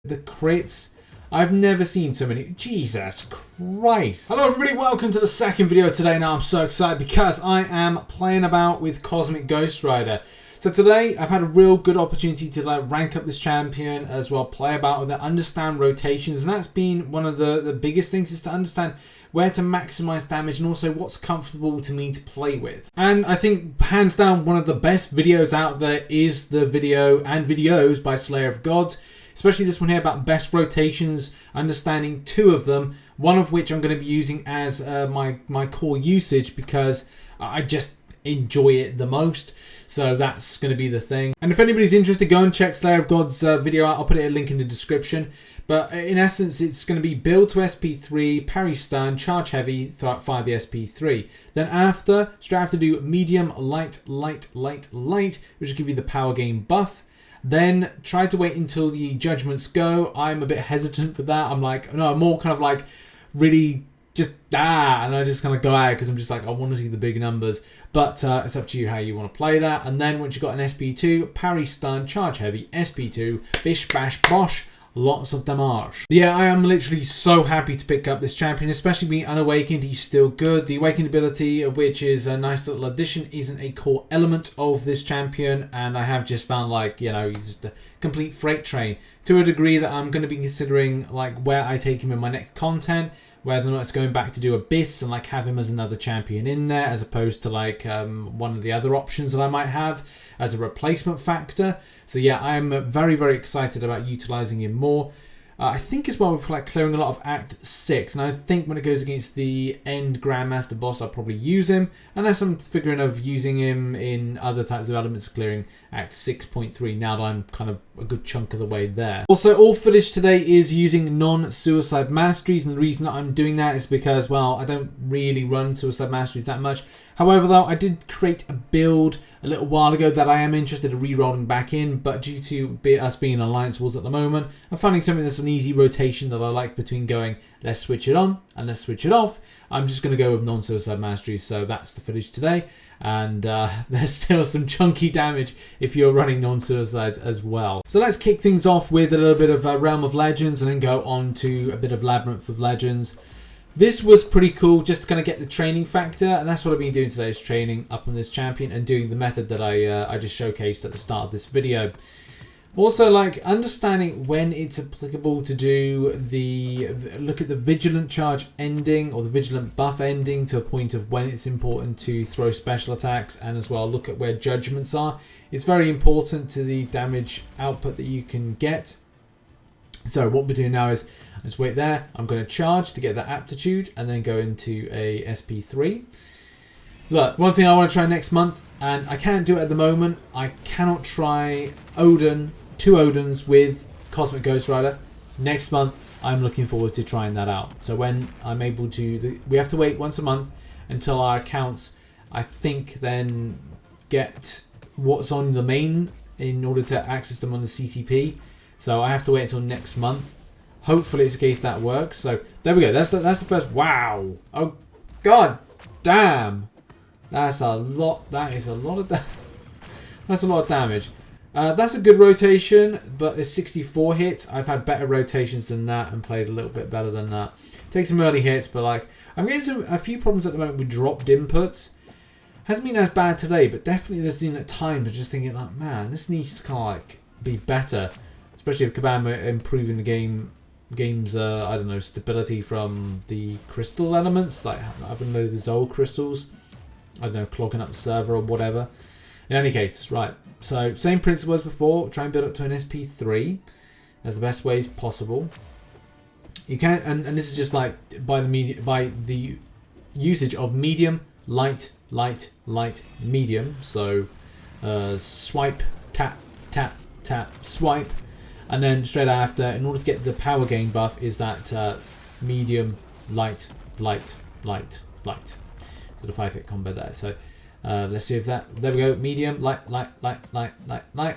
The crits, I've never seen so many. Jesus Christ. Hello everybody, welcome to the second video today. Now I'm so excited because I am playing about with Cosmic Ghost Rider. So today I've had a real good opportunity to rank up this champion as well, play about with it, understand rotations, and that's been one of the biggest things, is to understand where to maximize damage and also what's comfortable to me to play with. And I think hands down one of the best videos out there is the video and videos by Slayer of Gods. Especially this one here about best rotations, understanding two of them, one of which I'm going to be using as my core usage because I just enjoy it the most. So that's going to be the thing. And if anybody's interested, go and check Slayer of Gods video out. I'll put a link in the description. But in essence, it's going to be build to SP3, parry stun, charge heavy, fire the SP3. Then straight after do medium, light, which will give you the power gain buff. Then try to wait until the judgments go. I'm a bit hesitant with that. I'm like, no, I'm more kind of like really just, and I just kind of go out because I'm just like, I want to see the big numbers. But it's up to you how you want to play that. And then once you've got an SP2, parry stun, charge heavy, SP2, bish bash bosh. Lots of damage. Yeah, I am literally so happy to pick up this champion, especially being unawakened. He's still good. The awakened ability, which is a nice little addition, isn't a core element of this champion, and I have just found, like, you know, he's just a complete freight train to a degree that I'm going to be considering like where I take him in my next content, whether or not it's going back to do Abyss and like have him as another champion in there, as opposed to like one of the other options that I might have as a replacement factor. So yeah, I'm very, very excited about utilizing him more. I think as well with like clearing a lot of Act 6, and I think when it goes against the end Grandmaster boss, I'll probably use him, unless I'm figuring of using him in other types of elements, clearing Act 6.3 now that I'm kind of a good chunk of the way there. Also, all footage today is using non-suicide masteries, and the reason that I'm doing that is because, well, I don't really run suicide masteries that much. However, though, I did create a build a little while ago that I am interested in re-rolling back in, but due to us being Alliance Wars at the moment, I'm finding something that's an easy rotation that I like between going, let's switch it on and let's switch it off. I'm just going to go with non-suicide masteries, so that's the footage today. And there's still some chunky damage if you're running non-suicides as well. So let's kick things off with a little bit of Realm of Legends and then go on to a bit of Labyrinth of Legends. This was pretty cool just to kind of get the training factor, and that's what I've been doing today, is training up on this champion and doing the method that I just showcased at the start of this video. Also, like, understanding when it's applicable to do look at the Vigilant charge ending or the Vigilant buff ending to a point of when it's important to throw special attacks, and as well look at where judgments are. It's very important to the damage output that you can get. So what we're doing now is, just wait there, I'm going to charge to get that aptitude and then go into a SP3. Look, one thing I want to try next month, and I can't do it at the moment, I cannot try two Odins with Cosmic Ghost Rider. Next month, I'm looking forward to trying that out. So when I'm able to, we have to wait once a month until our accounts, I think, then get what's on the main in order to access them on the CCP. So I have to wait until next month. Hopefully it's a case that works. So there we go. That's the first. Wow. Oh, god damn. That's a lot. That is a lot of that's a lot of damage. That's a good rotation, but it's 64 hits. I've had better rotations than that and played a little bit better than that. Take some early hits, but like I'm getting a few problems at the moment with dropped inputs. Hasn't been as bad today, but definitely there's been at times of just thinking like, man, this needs to kind of like be better. Especially if Kabam improving the game's I don't know, stability from the crystal elements, like having loaded the Zol crystals. I don't know, clogging up the server or whatever. In any case, right. So same principle as before. Try and build up to an SP3 as the best ways possible. You can, and this is just like by the usage of medium, light, medium. So swipe, tap, tap, tap, swipe. And then straight after, in order to get the power gain buff, is that medium, light. So the 5-hit combo there. So let's see if that, there we go, medium, light.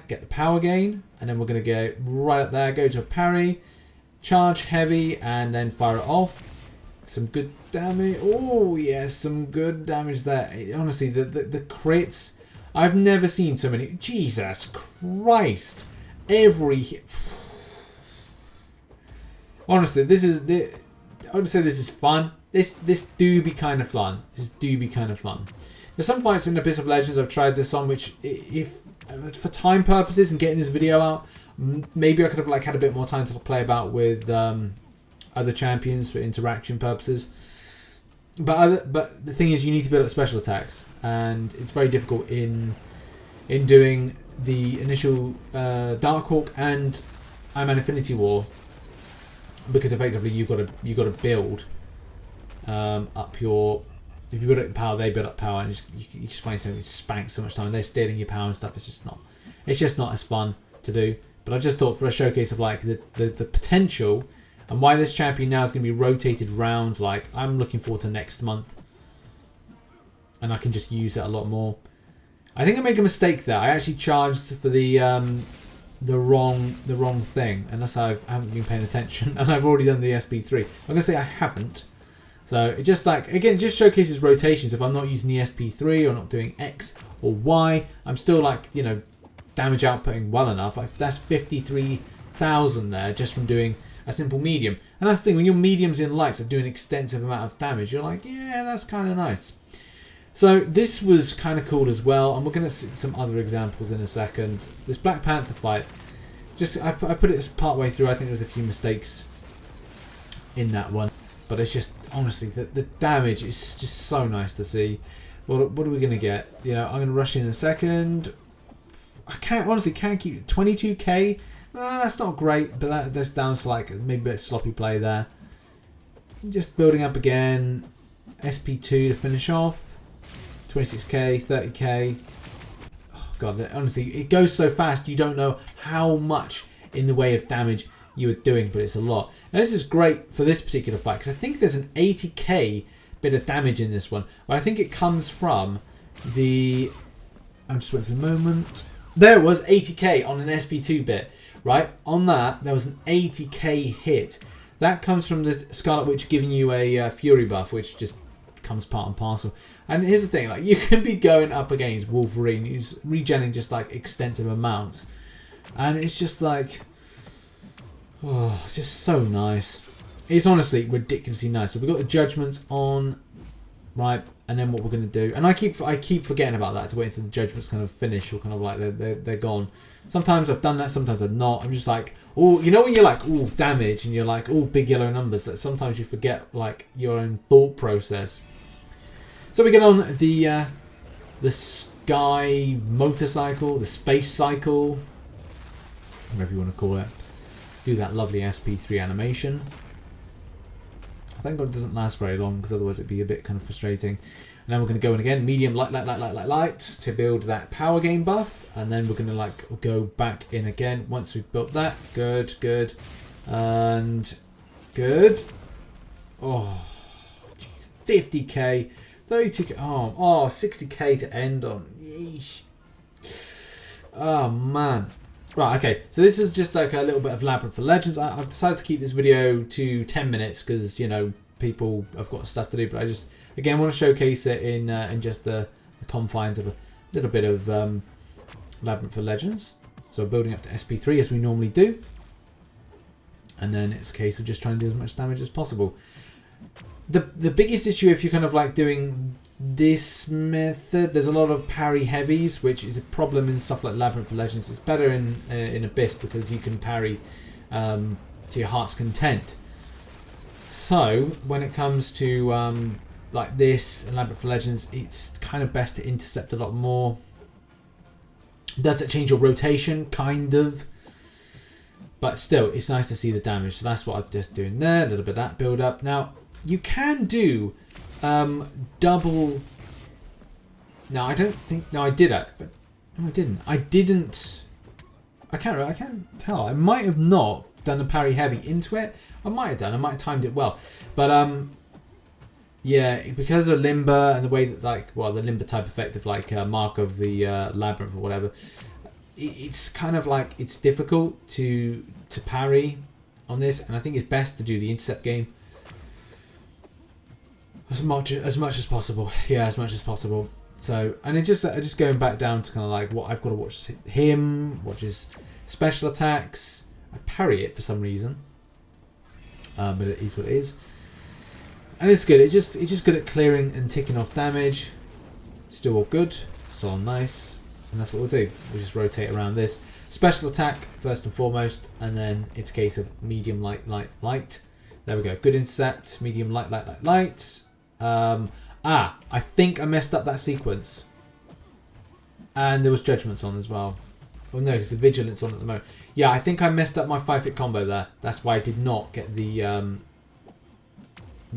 Get the power gain. And then we're going to go right up there, go to a parry, charge heavy, and then fire it off. Some good damage. Oh, yes, some good damage there. Honestly, the crits, I've never seen so many. Jesus Christ. Every hit. Honestly, I would say this is fun. This do be kind of fun. This do be kind of fun. There's some fights in Abyss of Legends I've tried this on, which if for time purposes and getting this video out, maybe I could have like had a bit more time to play about with other champions for interaction purposes. But the thing is, you need to build up special attacks, and it's very difficult in doing the initial Darkhawk and Iron Man Infinity War, because effectively you've got to build up your. If you build up power, they build up power, and you just find something spanks so much time. They're stealing your power and stuff. It's just not as fun to do. But I just thought for a showcase of like the potential. And why this champion now is going to be rotated round, like, I'm looking forward to next month. And I can just use it a lot more. I think I made a mistake there. I actually charged for the wrong thing. Unless I haven't been paying attention. And I've already done the SP3. I'm going to say I haven't. So, it just like, again, just showcases rotations. If I'm not using the SP3 or not doing X or Y, I'm still like, you know, damage outputting well enough. Like, that's 53,000 there just from doing a simple medium. And that's the thing, when your mediums in lights are doing an extensive amount of damage, you're like, yeah, that's kind of nice. So this was kind of cool as well, and we're going to see some other examples in a second. This Black Panther fight, just I put it as part way through. I think there was a few mistakes in that one, but it's just, honestly, the damage is just so nice to see. What are we going to get? You know, I'm going to rush in a second. I can't keep 22k. That's not great, but that's down to like maybe a bit of sloppy play there. Just building up again. SP2 to finish off. 26k, 30k. Oh god, honestly, it goes so fast you don't know how much in the way of damage you are doing, but it's a lot. And this is great for this particular fight because I think there's an 80k bit of damage in this one. But I think it comes from the... I'm just waiting for the moment. There it was, 80k on an SP2 bit. Right, on that, there was an 80k hit. That comes from the Scarlet Witch giving you a Fury buff, which just comes part and parcel. And here's the thing, like, you can be going up against Wolverine, who's regenerating just like extensive amounts. And it's just like, oh, it's just so nice. It's honestly ridiculously nice. So we've got the judgments on, right, and then what we're going to do. And I keep forgetting about that to wait until the judgments kind of finish, or kind of like they're gone. Sometimes I've done that, sometimes I've not. I'm just like, oh, you know when you're like, oh, damage, and you're like, oh, big yellow numbers, that sometimes you forget like your own thought process. So we get on the sky motorcycle, the space cycle, whatever you want to call it. Do that lovely SP3 animation. Thank God it doesn't last very long, because otherwise it'd be a bit kind of frustrating. And then we're going to go in again, medium, light, to build that power gain buff. And then we're going to like go back in again once we've built that. Good. And good. Oh, jeez. 50k, 32k, oh, 60k to end on. Yeesh. Oh, man. Right, okay, so this is just like a little bit of Labyrinth for Legends. I've decided to keep this video to 10 minutes because, you know, people have got stuff to do, but I just, again, want to showcase it in just the confines of a little bit of Labyrinth for Legends. So we're building up to SP3 as we normally do. And then it's a case of just trying to do as much damage as possible. The biggest issue if you're kind of like doing this method, there's a lot of parry heavies, which is a problem in stuff like Labyrinth for Legends. It's better in Abyss because you can parry to your heart's content. So when it comes to like this and Labyrinth for Legends, it's kind of best to intercept a lot more. Does it change your rotation? Kind of. But still, it's nice to see the damage. So that's what I'm just doing there. A little bit of that build up. Now, you can do double... No, I don't think... No, I did it. But no, I didn't. I can't tell. I might have not done a parry heavy into it. I might have done. I might have timed it well. But, yeah, because of Limber and the way that, like, well, the Limber type effect of, like, Mark of the Labyrinth or whatever, it's kind of like, it's difficult to parry on this. And I think it's best to do the intercept game. As much as possible. Yeah, as much as possible. So, and it's just going back down to kind of like what I've got to watch him, watch his special attacks. I parry it for some reason. but it is what it is. And it's good. It's just good at clearing and ticking off damage. Still all good. Still all nice. And that's what we'll do. We'll just rotate around this. Special attack first and foremost, and then it's a case of medium, light, light, light. There we go. Good intercept. Medium, light, light, light, light. I think I messed up that sequence. And there was judgments on as well. Oh no, because the vigilance on at the moment. Yeah, I think I messed up my 5-hit combo there. That's why I did not get the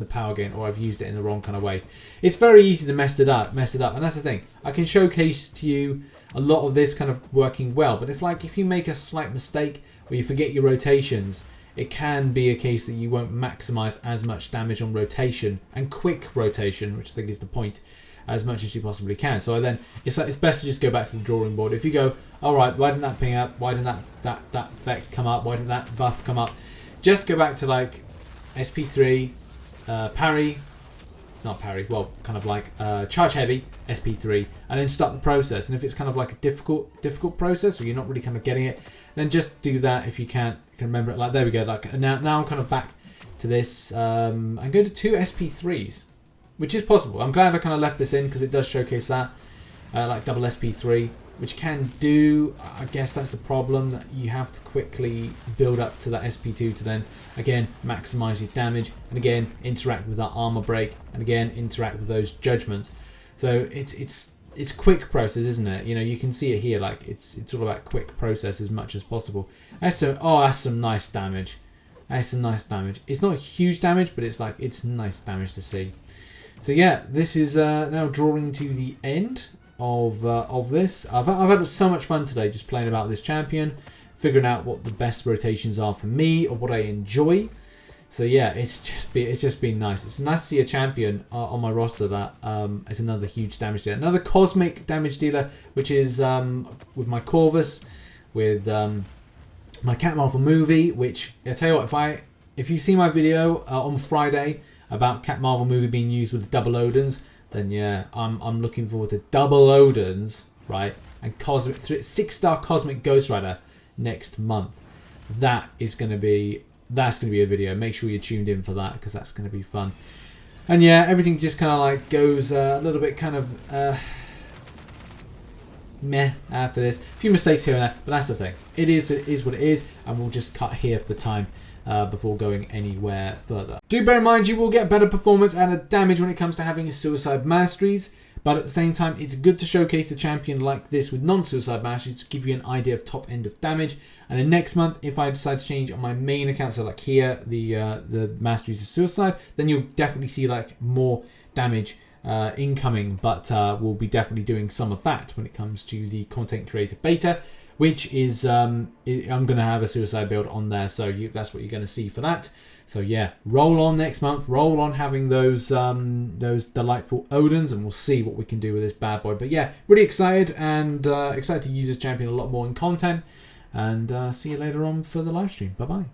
power gain, or I've used it in the wrong kind of way. It's very easy to mess it up, and that's the thing. I can showcase to you a lot of this kind of working well, but if you make a slight mistake or you forget your rotations, it can be a case that you won't maximize as much damage on rotation and quick rotation, which I think is the point, as much as you possibly can. So then it's best to just go back to the drawing board. If you go, all right, why didn't that ping up? Why didn't that effect come up? Why didn't that buff come up? Just go back to like SP3, parry, not parry, well, kind of like charge heavy, SP3, and then start the process. And if it's kind of like a difficult process, or you're not really kind of getting it, then just do that. If you can remember it, like there we go. Like now I'm kind of back to this. I'm going to 2 SP3s, which is possible. I'm glad I kind of left this in because it does showcase that, like double SP3, which can do. I guess that's the problem, that you have to quickly build up to that SP2 to then again maximize your damage, and again interact with that armor break, and again interact with those judgments. So it's quick process, isn't it? You know, you can see it here. Like it's all about quick process as much as possible. That's some nice damage. That's some nice damage. It's not huge damage, but it's nice damage to see. So yeah, this is now drawing to the end of this. I've had so much fun today just playing about this champion, figuring out what the best rotations are for me or what I enjoy. So yeah, it's just been nice. It's nice to see a champion on my roster that is another huge damage dealer, another cosmic damage dealer, which is with my Corvus, with my Cat Marvel movie. Which I tell you what, if you see my video on Friday about Cat Marvel movie being used with the double Odins, then yeah, I'm looking forward to double Odins, right? And cosmic 6-star cosmic Ghost Rider next month. That's going to be a video. Make sure you're tuned in for that, because that's going to be fun. And yeah, everything just kind of like goes a little bit kind of meh after this. A few mistakes here and there, but that's the thing. It is what it is, and we'll just cut here for time before going anywhere further. Do bear in mind you will get better performance and damage when it comes to having suicide masteries, but at the same time it's good to showcase the champion like this with non-suicide masteries to give you an idea of top end of damage. And then next month, if I decide to change on my main account, so like here the masteries of suicide, then you'll definitely see like more damage incoming, but we'll be definitely doing some of that when it comes to the content creator beta, which is I'm going to have a suicide build on there, so that's what you're going to see for that. So yeah, roll on next month, roll on having those delightful Odins, and we'll see what we can do with this bad boy. But yeah, really excited, and excited to use this champion a lot more in content, and see you later on for the live stream. Bye bye.